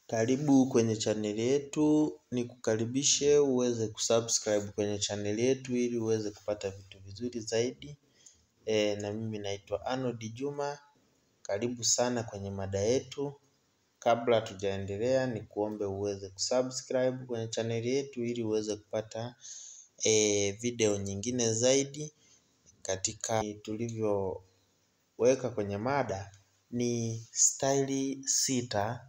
Karibu kwenye channel yetu, nikukaribishe uweze kusubscribe kwenye channel yetu ili uweze kupata vitu vizuri zaidi. Na mimi naitwa Arnold Juma, karibu sana kwenye mada yetu. Kabla tujaendelea nikuombe uweze kusubscribe kwenye channel yetu ili uweze kupata video nyingine zaidi. Katika tulivyoweka kwenye mada ni staili 6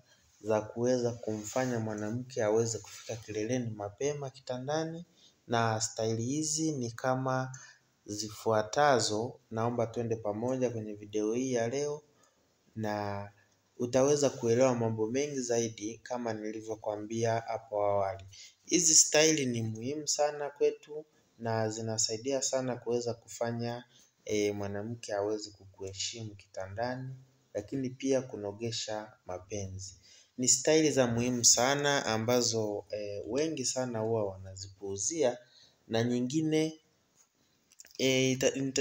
za kuweza kumfanya mwanamke aweze kufika kileleni mapema kitandani. Na staili hizi ni kama zifuatazo. Naomba twende pamoja kwenye video hii ya leo, na utaweza kuelewa mambo mengi zaidi kama nilivyokuambia hapo awali. Hizi staili ni muhimu sana kwetu na zinasaidia sana kuweza kufanya mwanamke aweze kukuheshimu kitandani, lakini pia kunogesha mapenzi. Ni staili za muhimu sana ambazo wengi sana huwa wanazipuuzia, na nyingine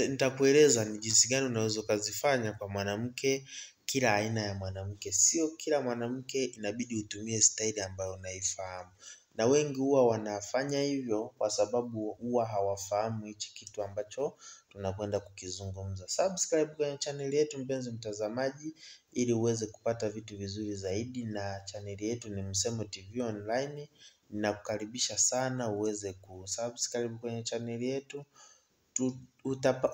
nitakueleza ni jinsi gani unaweza ukazifanya kwa mwanamke. Kila aina ya mwanamke, sio kila mwanamke inabidi utumie staili ambayo unaifahamu. Na wengi huwa wanafanya hivyo kwa sababu huwa hawafahamu hichi kitu ambacho tunakwenda kukizungumza. Subscribe kwenye channel yetu mpenzi mtazamaji, ili uweze kupata vitu vizuri zaidi. Na channel yetu ni Msemo TV Online. Ninakukaribisha sana uweze kusubscribe kwenye channel yetu.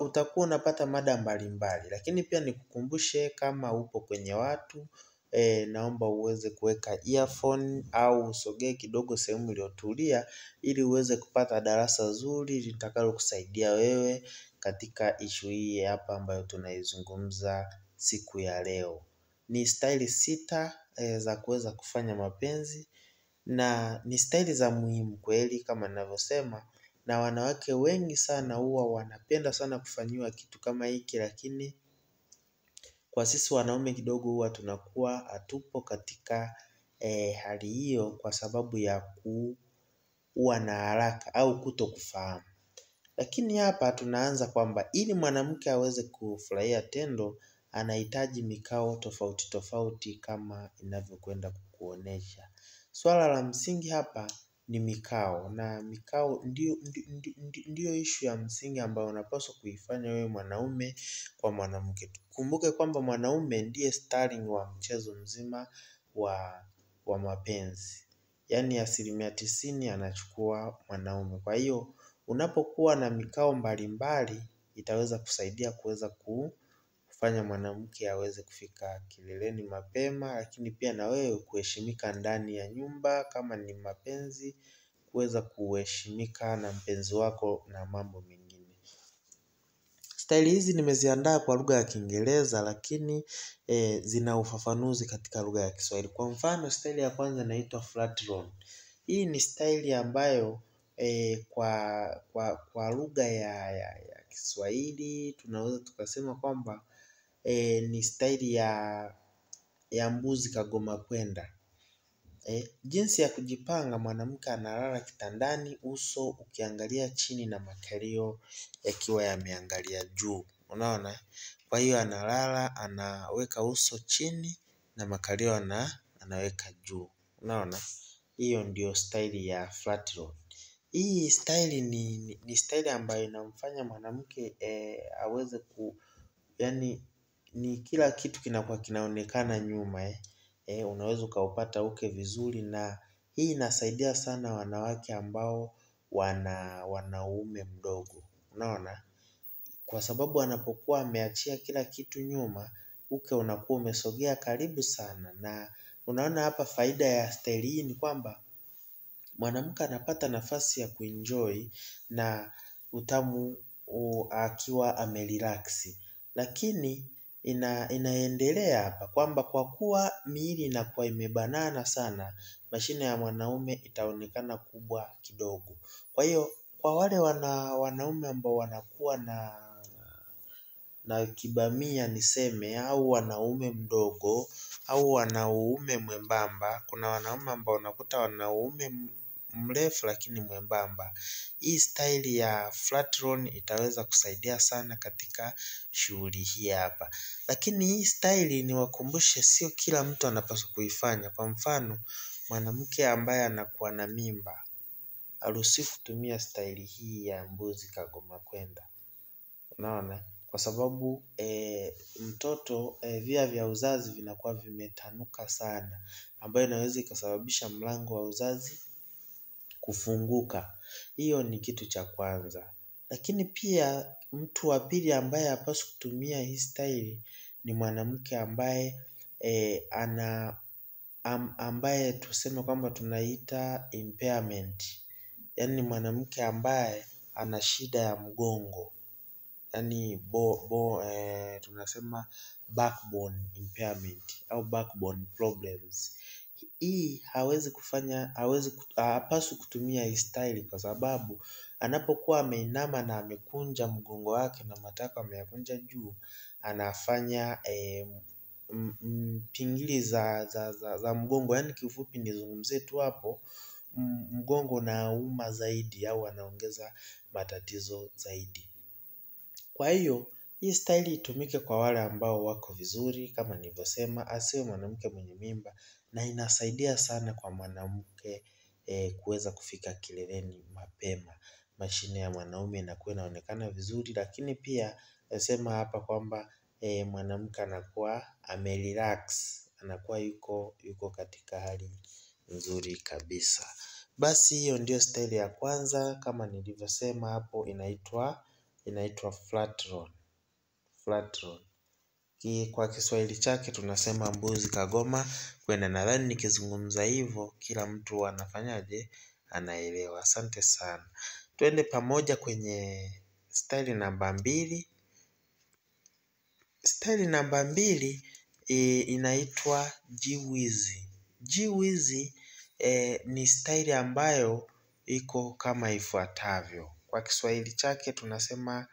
Utakuwa unapata mada mbalimbali. Lakini pia nikukumbushe, kama upo kwenye watu, naomba uweze kuweka earphone au usogee kidogo sehemu iliyotulia, ili uweze kupata darasa zuri litakalo kusaidia wewe katika issue hii hapa ambayo tunaizungumza siku ya leo. Ni staili 6 za kuweza kufanya mapenzi, na ni staili za muhimu kweli kama ninavyosema. Na wanawake wengi sana huwa wanapenda sana kufanyiwa kitu kama hiki, lakini kwa sisi wanaume kidogo huwa tunakuwa hatupo katika hali hiyo kwa sababu ya kuwa na haraka au kutokufahamu. Lakini hapa tunaanza kwamba ili mwanamke aweze kufurahia tendo, anahitaji mikao tofauti tofauti kama inavyokwenda kukuonesha. Swala la msingi hapa ni mikao, na mikao ndio issue ya msingi ambayo unapaswa kuifanya wewe mwanaume kwa mwanamke. Kumbuke kwamba mwanaume ndiye starring wa mchezo mzima wa mapenzi. Yaani 90% anachukua mwanaume. Kwa hiyo unapokuwa na mikao mbalimbali, itaweza kusaidia kuweza kufanya mwanamke aweze kufika kileleni mapema, lakini pia na wewe kuheshimika ndani ya nyumba kama ni mapenzi, kuweza kuheshimika na mpenzi wako na mambo mengine. Staili hizi nimeziandaa kwa lugha ya Kiingereza, lakini zina ufafanuzi katika lugha ya Kiswahili. Kwa mfano, staili ya kwanza inaitwa flat roll. Hii ni staili ambayo kwa lugha ya Kiswahili tunaweza tukasema kwamba ni staili ya mbuzi kagoma kwenda. Jinsi ya kujipanga: mwanamke analala kitandani, uso ukiangalia chini na makalio yakiwa yameangalia juu. Unaona? Kwa hiyo analala, anaweka uso chini na makalio anaweka juu. Unaona? Hiyo ndio staili ya flat roll. Hii staili ni staili ambayo inamfanya mwanamke aweze yaani ni kila kitu kinakuwa kinaonekana nyuma. Unaweza ukaupata uke vizuri, na hii inasaidia sana wanawake ambao wanaume mdogo. Unaona? Kwa sababu anapokuwa ameachia kila kitu nyuma, uke unakuwa umesogea karibu sana. Na unaona hapa faida ya staili hii ni kwamba mwanamke anapata nafasi ya kuenjoy na utamu akiwa amerelax. Lakini inaendelea hapa kwamba kwa kuwa miili inakuwa imebanana sana, mashine ya mwanaume itaonekana kubwa kidogo. Kwa hiyo kwa wale wanaume ambao wanakuwa na kibamia niseme, au wanaume mdogo au wanaume mwembamba. Kuna wanaume ambao unakuta wanaume mrefu lakini mwembamba. Hii style ya flat-roll itaweza kusaidia sana katika shughuli hii hapa. Lakini hii style niwakumbushe, sio kila mtu anapaswa kuifanya. Kwa mfano, mwanamke ambaye anakuwa na mimba haruhusiwi kutumia style hii ya mbuzi kagoma kwenda. Unaona? Kwa sababu mtoto via vya uzazi vinakuwa vimetanuka sana, ambayo inaweza ikasababisha mlango wa uzazi kufunguka. Hiyo ni kitu cha kwanza. Lakini pia mtu wa pili ambaye hapaswi kutumia hii style ni mwanamke ambaye tuseme kwamba tunaita impairment. Yaani mwanamke ambaye ana shida ya mgongo. Yaani tunasema backbone impairment au backbone problems. Hii hapaswi kutumia hii style kwa sababu anapokuwa ameinama na amekunja mgongo wake na matako ameyakunja juu, anafanya pingili za mgongo, yaani kiufupi nizungumzie tu hapo, mgongo unauma zaidi au anaongeza matatizo zaidi. Kwa hiyo, hii style itumike kwa wale ambao wako vizuri kama nilivyosema, asiwe mwanamke mwenye mimba, na inasaidia sana kwa mwanamke kuweza kufika kileleni mapema. Mashine ya mwanaume inakuwa inaonekana vizuri, lakini pia nasema hapa kwamba mwanamke anakuwa amerelax, anakuwa yuko katika hali nzuri kabisa. Basi hiyo ndio style ya kwanza, kama nilivyosema hapo, inaitwa flat roll. Kwa Kiswahili chake tunasema mbuzi kagoma kwenda. Nadhani nikizungumza hivyo kila mtu anafanyaje, anaelewa. Asante sana. Twende pamoja kwenye style namba 2. Style namba 2 inaitwa jiwizi. Jiwizi ni style ambayo iko kama ifuatavyo. Kwa Kiswahili chake tunasema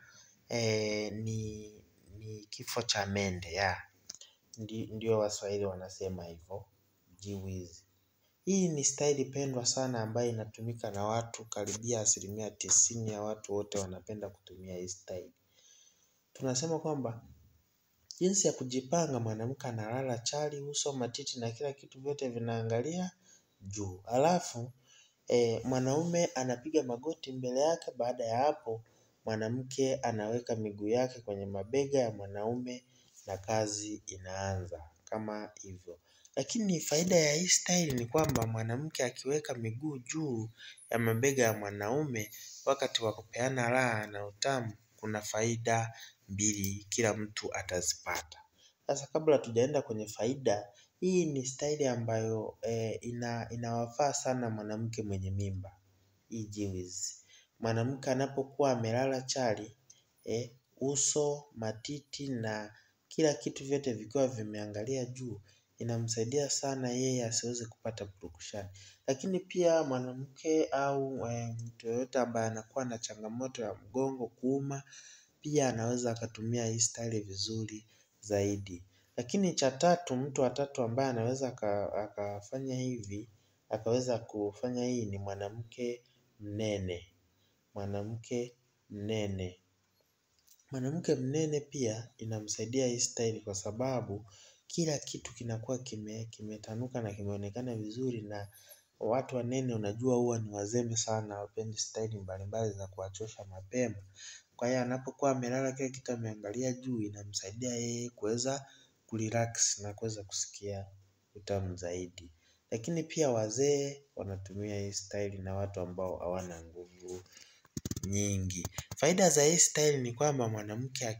ni kifo cha mende. Ndio Waswahili wanasema hivyo, jiwizi. Hii ni style pendwa sana ambayo inatumika na watu karibia 90% ya watu wote wanapenda kutumia hii style. Tunasema kwamba jinsi ya kujipanga, mwanamke analala chali, uso, matiti na kila kitu vyote vinaangalia juu. Halafu mwanaume anapiga magoti mbele yake. Baada ya hapo mwanamke anaweka miguu yake kwenye mabega ya mwanaume na kazi inaanza kama hivyo. Lakini faida ya hii style ni kwamba mwanamke akiweka miguu juu ya mabega ya mwanaume wakati wa kupeana raha na utamu, kuna faida mbili kila mtu atazipata. Sasa kabla tujaenda kwenye faida, hii ni style ambayo inawafaa sana mwanamke mwenye mimba. Hii jiwizi, mwanamke anapokuwa amelala chali, uso, matiti na kila kitu vyote vikiwa vimeangalia juu, inamsaidia sana yeye asiweze kupata purukushani. Lakini pia mwanamke au mtu yoyote ambaye anakuwa na changamoto ya mgongo kuuma, pia anaweza akatumia hii style vizuri zaidi. Lakini cha tatu, mtu wa tatu ambaye anaweza akafanya hivi, akaweza kufanya hii ni mwanamke mnene. Mwanamke mnene pia inamsaidia hii style kwa sababu kila kitu kinakuwa kimetanuka na kimeonekana vizuri, na watu wanene unajua huwa ni wazembe sana, hawapendi style mbalimbali za kuwachosha mapema. Kwa hiyo anapokuwa amelala kila kitu ameangalia juu, inamsaidia yeye kuweza kurelax na kuweza kusikia utamu zaidi. Lakini pia wazee wanatumia hii style na watu ambao hawana nguvu nyingi. Faida za hii style ni kwamba mwanamke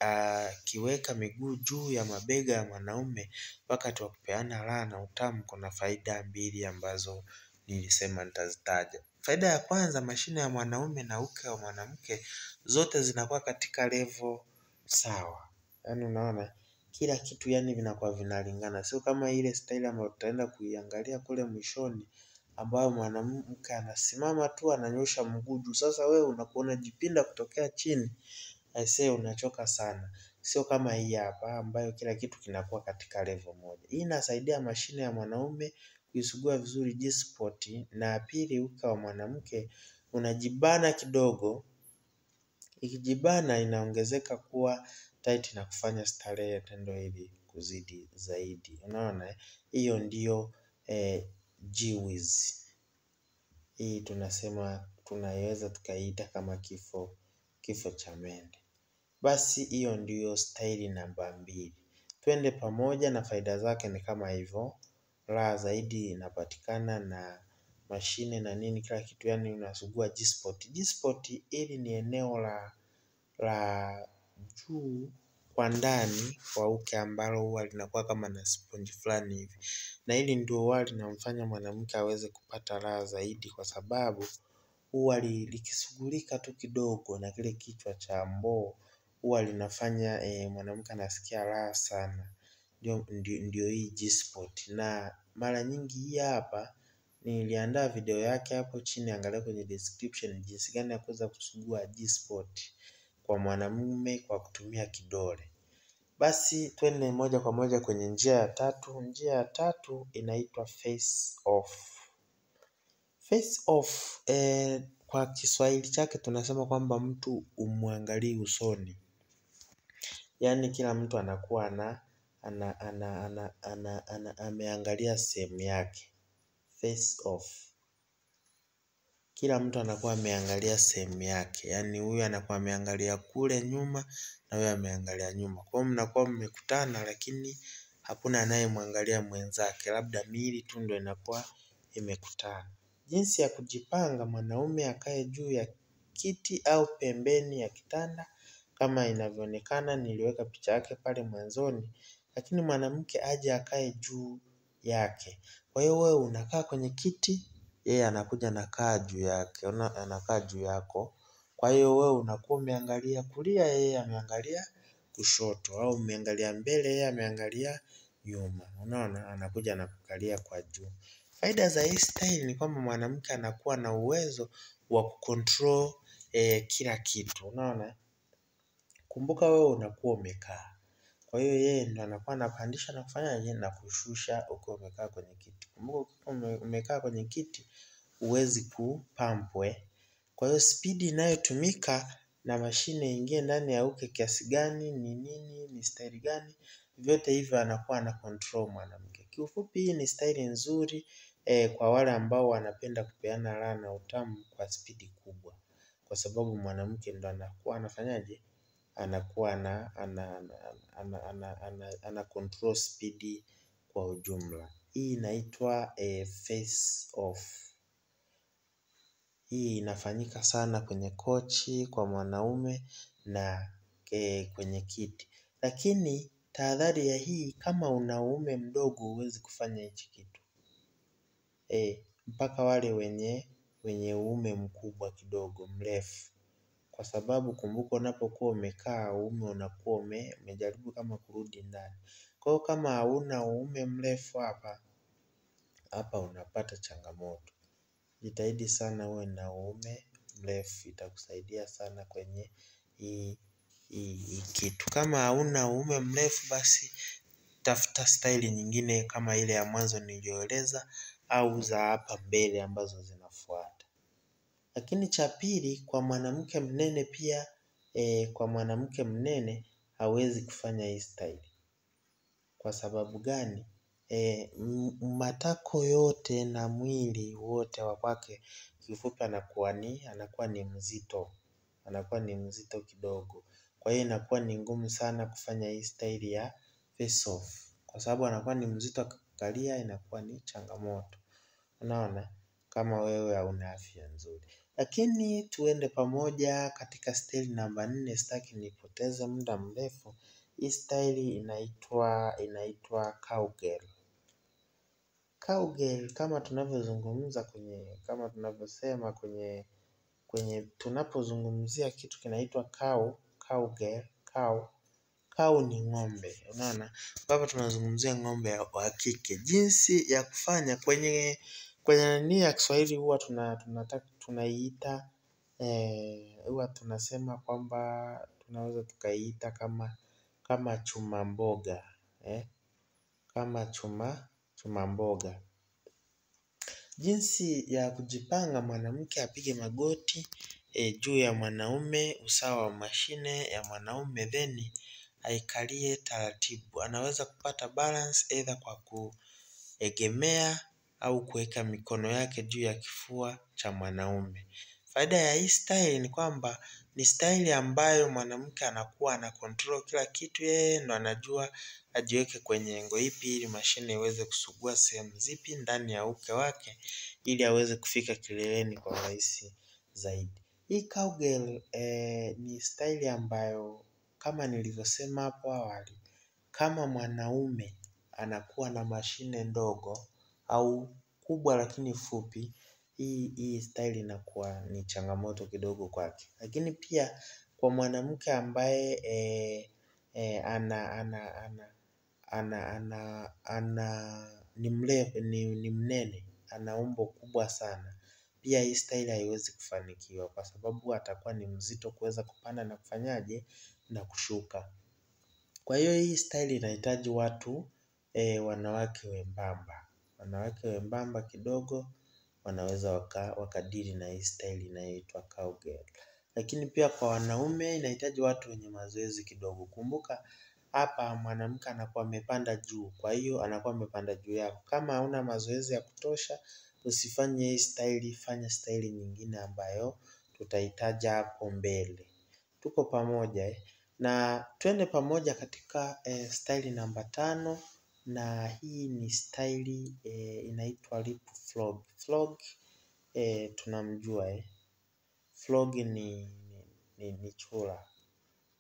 akiweka miguu juu ya mabega ya mwanaume wakati wa kupeana raha na utamu, kuna faida mbili ambazo nilisema nitazitaja. Faida ya kwanza, mashine ya mwanaume na uke wa mwanamke zote zinakuwa katika level sawa. Yaani unaona kila kitu yaani vinakuwa vinalingana. Sio kama ile style ambayo tutaenda kuiangalia kule mwishoni, ambayo mwanamke anasimama tu ananyosha mguu juu. Sasa wewe unakuwa unajipinda kutokea chini, aisee unachoka sana. Sio kama hii hapa ambayo kila kitu kinakuwa katika level moja. Hii inasaidia mashine ya mwanaume ukisugua vizuri G-spot na pili uke wa mwanamke unajibana kidogo. Ikijibana inaongezeka kuwa tight na kufanya starehe ya tendo hili kuzidi zaidi. Unaona hiyo ndiyo G-Wiz. Hii tunasema tunaweza tukaiita kama kifo cha mende. Basi hiyo ndiyo staili namba 2. Twende pamoja na faida zake ni kama hivyo. Raha zaidi inapatikana na mashine na nini kila kitu, yani unasugua G-spot. G-spot hili ni eneo la juu kwa ndani kwa uke ambalo huwa linakuwa kama na sponge fulani hivi. Na hili ndio huwa linamfanya mwanamke aweze kupata raha zaidi kwa sababu huwa likisugulika tu kidogo na kile kichwa cha mboo huwa linafanya mwanamke anasikia raha sana. Ndio hii G-spot. Na mara nyingi hii hapa niliandaa video yake hapo chini, angalia kwenye description jinsi gani ya kuweza kusugua G-spot kwa mwanamume kwa kutumia kidole. Basi twende moja kwa moja kwenye njia ya tatu. Njia ya tatu inaitwa face off. Face off kwa Kiswahili chake tunasema kwamba mtu umwangalii usoni. Yaani kila mtu anakuwa ameangalia sehemu yake. Face off. Kila mtu anakuwa ameangalia sehemu yake. Yaani huyu anakuwa ameangalia kule nyuma na huyu ameangalia nyuma. Kwa hiyo mnakuwa mmekutana lakini hakuna anayemwangalia mwenzake. Labda miili tu ndio inakuwa imekutana. Jinsi ya kujipanga: mwanaume akae juu ya kiti au pembeni ya kitanda kama inavyoonekana, niliweka picha yake pale mwanzoni, lakini mwanamke aje akae juu yake. Kwa hiyo wewe unakaa kwenye kiti, yeye anakuja anakaa juu yake, anakaa juu yako. Kwa hiyo wewe unakuwa umeangalia kulia, yeye ameangalia kushoto, au umeangalia mbele, yeye ameangalia nyuma. Unaona, anakuja anakukalia kwa juu. Faida za hii style ni kwamba mwanamke anakuwa na uwezo wa kucontrol kila kitu. Unaona? Kumbuka wewe unakuwa umekaa. Kwa hiyo yeye ndo anakuwa anapandisha na kufanyaje na kushusha ukiwa umekaa kwenye kiti. Kumbuka ukiwa umekaa kwenye kiti huwezi kupump. Kwa hiyo spidi inayotumika na mashine ingie ndani ya uke kiasi gani, ni nini, ni style gani, vyote hivyo anakuwa ana control mwanamke. Kiufupi hii ni style nzuri kwa wale ambao wanapenda kupeana raha na utamu kwa spidi kubwa. Kwa sababu mwanamke ndo anakuwa anafanyaje? Anakuwa ana control spidi kwa ujumla. Hii inaitwa face off. Hii inafanyika sana kwenye kochi kwa mwanaume na kwenye kiti. Lakini tahadhari ya hii, kama una uume mdogo huwezi kufanya hichi kitu. Mpaka wale wenye uume mkubwa kidogo mrefu. Kwa sababu kumbuka unapokuwa umekaa uume unakuwa umejaribu kama kurudi ndani. Kwa hiyo kama hauna uume mrefu hapa unapata changamoto. Jitahidi sana uwe na uume mrefu, itakusaidia sana kwenye hii kitu. Kama hauna uume mrefu basi tafuta style nyingine kama ile ya mwanzo niliyoeleza au za hapa mbele ambazo zinafuata. Lakini cha pili, kwa mwanamke mnene pia, kwa mwanamke mnene hawezi kufanya hii style. Kwa sababu gani? Matako yote na mwili wote wa kwake kifupi anakuwa ni mzito. Anakuwa ni mzito kidogo. Kwa hiyo inakuwa ni ngumu sana kufanya hii style ya face off. Kwa sababu anakuwa ni mzito akikukalia inakuwa ni changamoto. Unaona? Kama wewe hauna afya nzuri. Lakini tuende pamoja katika style namba 4, sitaki nipoteze muda mrefu. Hii style inaitwa cowgirl. Cowgirl kama tunavyozungumza kama tunavyosema kwenye tunapozungumzia kitu kinaitwa cowgirl. Cow ni ng'ombe. Unaona? Hapa tunazungumzia ng'ombe wa kike. Jinsi ya kufanya kwenye nani ya Kiswahili huwa tunaiita huwa tunasema kwamba tunaweza tukaiita kama chuma mboga. Kama chuma mboga. Jinsi ya kujipanga, mwanamke apige magoti juu ya mwanaume usawa wa mashine ya mwanaume, then aikalie taratibu. Anaweza kupata balance either kwa kuegemea au kuweka mikono yake juu ya kifua cha mwanaume. Faida ya hii style ni kwamba ni style ambayo mwanamke anakuwa ana control kila kitu, yeye ndo anajua ajiweke kwenye engo ipi ili mashine iweze kusugua sehemu zipi ndani ya uke wake ili aweze kufika kileleni kwa urahisi zaidi. Hii cowgirl ni style ambayo kama nilivyosema hapo awali, kama mwanaume anakuwa na mashine ndogo au kubwa lakini fupi, hii style inakuwa ni changamoto kidogo kwake. Lakini pia kwa mwanamke ambaye ni mnene, ana umbo kubwa sana, pia hii style haiwezi kufanikiwa kwa sababu atakuwa ni mzito kuweza kupanda na kufanyaje na kushuka. Kwa hiyo hii style inahitaji watu wanawake wembamba. Wanawake wembamba kidogo wanaweza wakadili na hii style inayoitwa cowgirl. Lakini pia kwa wanaume inahitaji watu wenye mazoezi kidogo. Kumbuka hapa mwanamke anakuwa amepanda juu, kwa hiyo anakuwa amepanda juu yako. Kama hauna mazoezi ya kutosha, usifanye hii style, fanya style nyingine ambayo tutahitaja hapo mbele. Tuko pamoja na twende pamoja katika style namba 5, na hii ni style inaitwa lip frog. Frog tunamjua frog ni chura.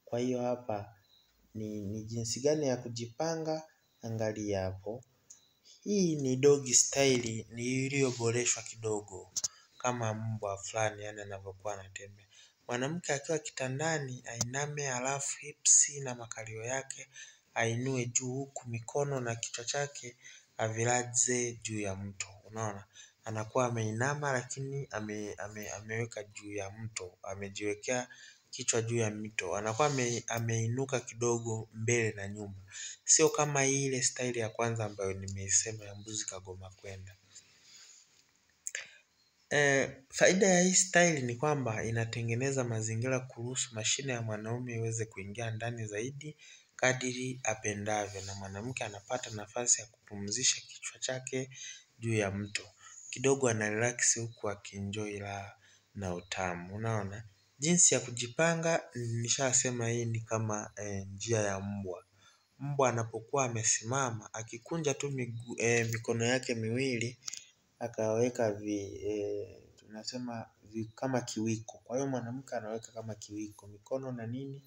Kwa hiyo hapa ni jinsi gani ya kujipanga, angalia hapo. Hii ni doggy style, ni iliyoboreshwa kidogo kama mbwa fulani yani anavyokuwa anatembea. Mwanamke akiwa kitandani ainame, halafu hips na makalio yake ainue juu, huku mikono na kichwa chake avilaze juu ya mto. Unaona? Anakuwa ameinama lakini ameweka juu ya mto, amejiwekea kichwa juu ya mto. Anakuwa ameinuka kidogo mbele na nyuma. Sio kama ile style ya kwanza ambayo nimeisema ya mbuzi kagoma kwenda. Faida ya hii style ni kwamba inatengeneza mazingira kuruhusu mashine ya mwanaume iweze kuingia ndani zaidi kadiri apendavyo, na mwanamke anapata nafasi ya kupumzisha kichwa chake juu ya mto. Kidogo anarelax huku akienjoy raha na utamu. Unaona? Jinsi ya kujipanga nishasema, hii ni kama njia ya mbwa. Mbwa anapokuwa amesimama, akikunja tu mikono yake miwili, akaweka tunasema kama kiwiko. Kwa hiyo mwanamke anaweka kama kiwiko, mikono na nini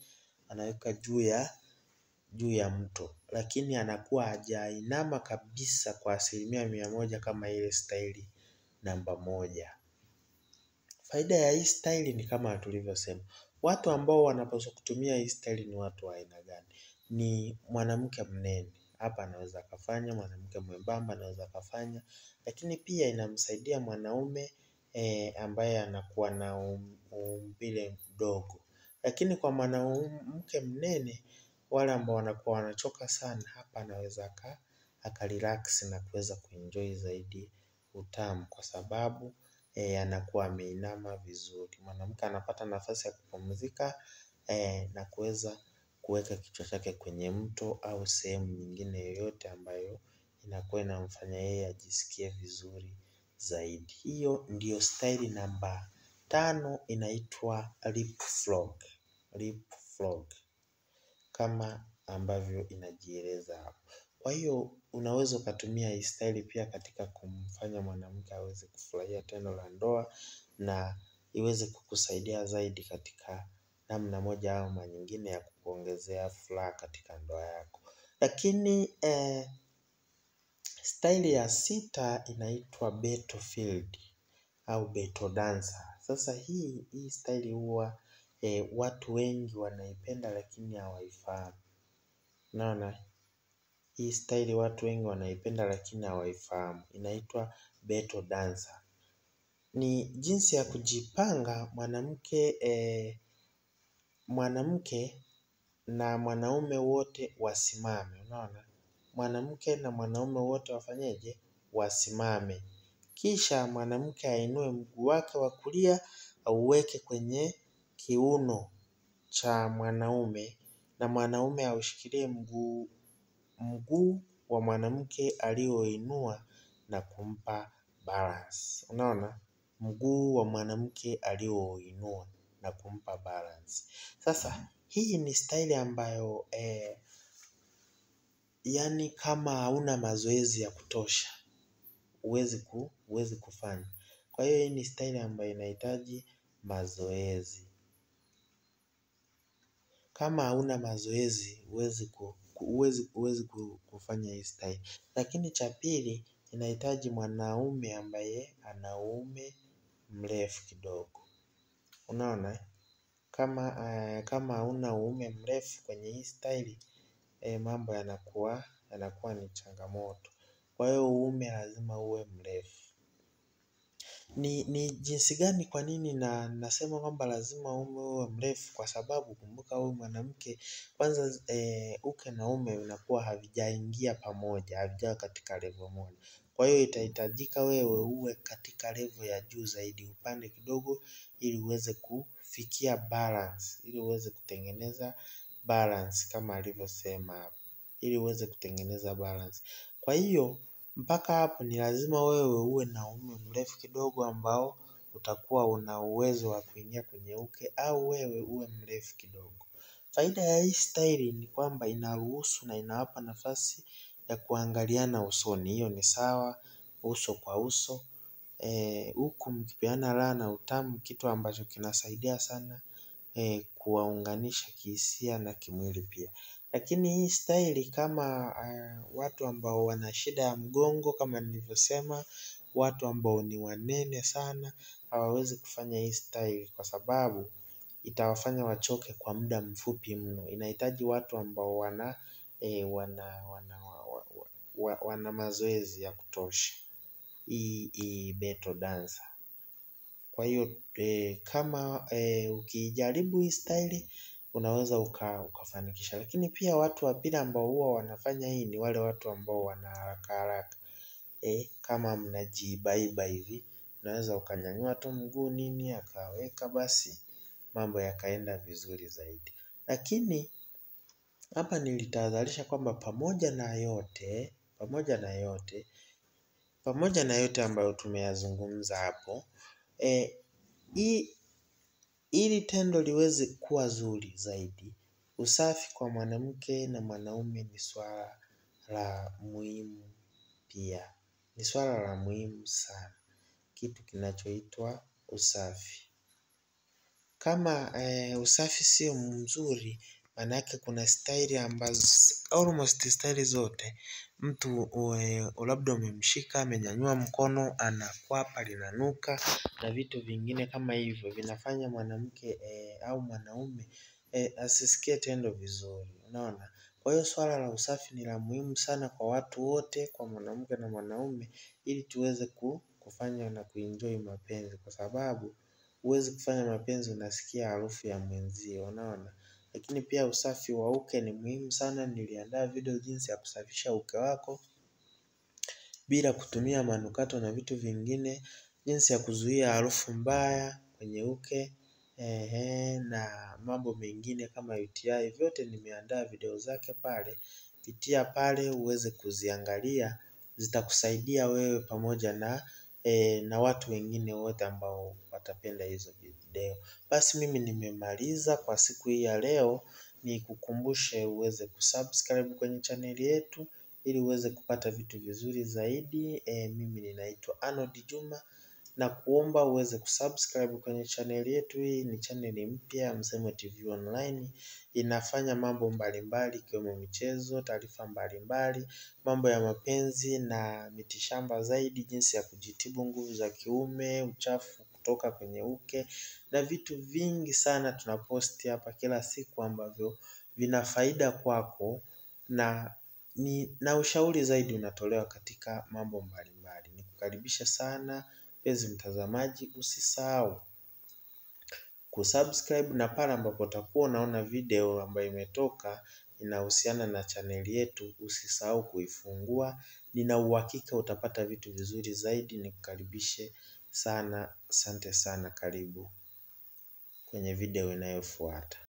anaweka juu ya mto, lakini anakuwa hajainama kabisa kwa 100% kama ile style namba 1. Faida ya hii style ni kama tulivyosema. Watu ambao wanapaswa kutumia hii style ni watu wa aina gani? Ni mwanamke mnene, hapa anaweza akafanya, mwanamke mwembamba anaweza akafanya, lakini pia inamsaidia mwanaume ambaye anakuwa na umbile mdogo. Lakini kwa mwanamke mnene, wale ambao wanakuwa wanachoka sana, hapa anaweza akarelax na kuweza kuenjoy zaidi utamu kwa sababu anakuwa ameinama vizuri. Mwanamke anapata nafasi ya kupumzika na kuweza kuweka kichwa chake kwenye mto au sehemu nyingine yoyote ambayo inakuwa inamfanya yeye ajisikie vizuri zaidi. Hiyo ndiyo style namba 5, inaitwa lip frog. Lip frog kama ambavyo inajieleza hapo. Kwa hiyo unaweza ukatumia hii style pia katika kumfanya mwanamke aweze kufurahia tendo la ndoa na iweze kukusaidia zaidi katika namna moja au nyingine ya kukuongezea furaha katika ndoa yako. Lakini style ya 6 inaitwa battlefield au battle dancer. Sasa hii style huwa watu wengi wanaipenda lakini hawaifahamu. Unaona? Hii style watu wengi wanaipenda lakini hawaifahamu. Inaitwa battle dancer. Ni jinsi ya kujipanga mwanamke na mwanaume wote wasimame. Unaona? Mwanamke na mwanaume wote wafanyeje? Wasimame. Kisha mwanamke ainue mguu wake wa kulia auweke kwenye kiuno cha mwanaume na mwanaume aushikilie mguu wa mwanamke alioinua na kumpa balance. Unaona? Mguu wa mwanamke alioinua na kumpa balance. Sasa hii ni style ambayo yani kama hauna mazoezi ya kutosha huwezi kufanya. Kwa hiyo hii ni style ambayo inahitaji mazoezi. Kama hauna mazoezi huwezi kufanya hii style. Lakini cha pili inahitaji mwanaume ambaye ana uume mrefu kidogo. Unaona? Kama hauna uume mrefu kwenye hii style mambo yanakuwa ni changamoto. Kwa hiyo uume lazima uwe mrefu. Ni jinsi gani kwa nini nasema kwamba lazima uume uwe mrefu? Kwa sababu kumbuka huyu mwanamke kwanza uke na uume unakuwa havijaingia pamoja, havijawa katika level moja. Kwa hiyo itahitajika wewe uwe katika level ya juu zaidi upande kidogo ili uweze kufikia balance, ili uweze kutengeneza balance kama alivyosema hapo, ili uweze kutengeneza balance. Kwa hiyo mpaka hapo ni lazima wewe uwe na uume mrefu kidogo ambao utakuwa una uwezo wa kuingia kwenye uke au wewe uwe mrefu kidogo. Faida ya hii style ni kwamba inaruhusu na inawapa nafasi ya kuangaliana usoni. Hiyo ni sawa, uso kwa uso. Huku mkipeana raha na utamu, kitu ambacho kinasaidia sana kuwaunganisha kihisia na kimwili pia. Lakini hii style kama watu ambao wana shida ya mgongo kama nilivyosema, watu ambao ni wanene sana hawawezi kufanya hii style kwa sababu itawafanya wachoke kwa muda mfupi mno. Inahitaji watu ambao wana mazoezi ya kutosha. Hii battle dancer. Kwa hiyo kama ukijaribu hii style unaweza ukafanikisha. Lakini pia watu wa pili ambao huwa wanafanya hii ni wale watu ambao wana haraka haraka. Kama mnajibaiba hivi unaweza ukanyanyua tu mguu nini akaweka basi mambo yakaenda vizuri zaidi. Lakini hapa nilitahadharisha kwamba pamoja na yote ambayo tumeyazungumza hapo, ili tendo liweze kuwa zuri zaidi, usafi kwa mwanamke na mwanaume ni swala la muhimu pia. Ni swala la muhimu sana, kitu kinachoitwa usafi. Kama usafi sio mzuri, manake kuna style ambazo, almost style zote, mtu labda umemshika, amenyanyua mkono, anakwapa, linanuka, na vitu vingine kama hivyo, vinafanya mwanamke au mwanaume, asisikie tendo vizuri, unaona. Kwa hiyo swala la usafi ni la muhimu sana kwa watu wote, kwa mwanamke na mwanaume, ili tuweze kufanya na kuenjoy mapenzi kwa sababu huwezi kufanya mapenzi unasikia harufu ya mwenzio, unaona. Lakini pia usafi wa uke ni muhimu sana. Niliandaa video jinsi ya kusafisha uke wako bila kutumia manukato na vitu vingine, jinsi ya kuzuia harufu mbaya kwenye uke na mambo mengine kama UTI, vyote nimeandaa video zake pale. Pitia pale uweze kuziangalia, zitakusaidia wewe pamoja na watu wengine wote ambao watapenda hizo video. Basi mimi nimemaliza kwa siku hii ya leo. Nikukumbushe uweze kusubscribe kwenye channel yetu ili uweze kupata vitu vizuri zaidi. Mimi ninaitwa Arnold Juma na kuomba uweze kusubscribe kwenye channel yetu. Hii ni channel mpya ya Msemo TV Online. Inafanya mambo mbalimbali ikiwemo michezo, taarifa mbalimbali, mambo ya mapenzi na mitishamba zaidi, jinsi ya kujitibu nguvu za kiume, uchafu kutoka kwenye uke na vitu vingi sana tunaposti hapa kila siku ambavyo vina faida kwako na ushauri zaidi unatolewa katika mambo mbalimbali. Nikukaribisha sana mpenzi mtazamaji, usisahau kusubscribe, na pale ambapo utakuwa unaona video ambayo imetoka inahusiana na chaneli yetu, usisahau kuifungua. Nina uhakika utapata vitu vizuri zaidi. Nikukaribishe sana, asante sana, karibu kwenye video inayofuata.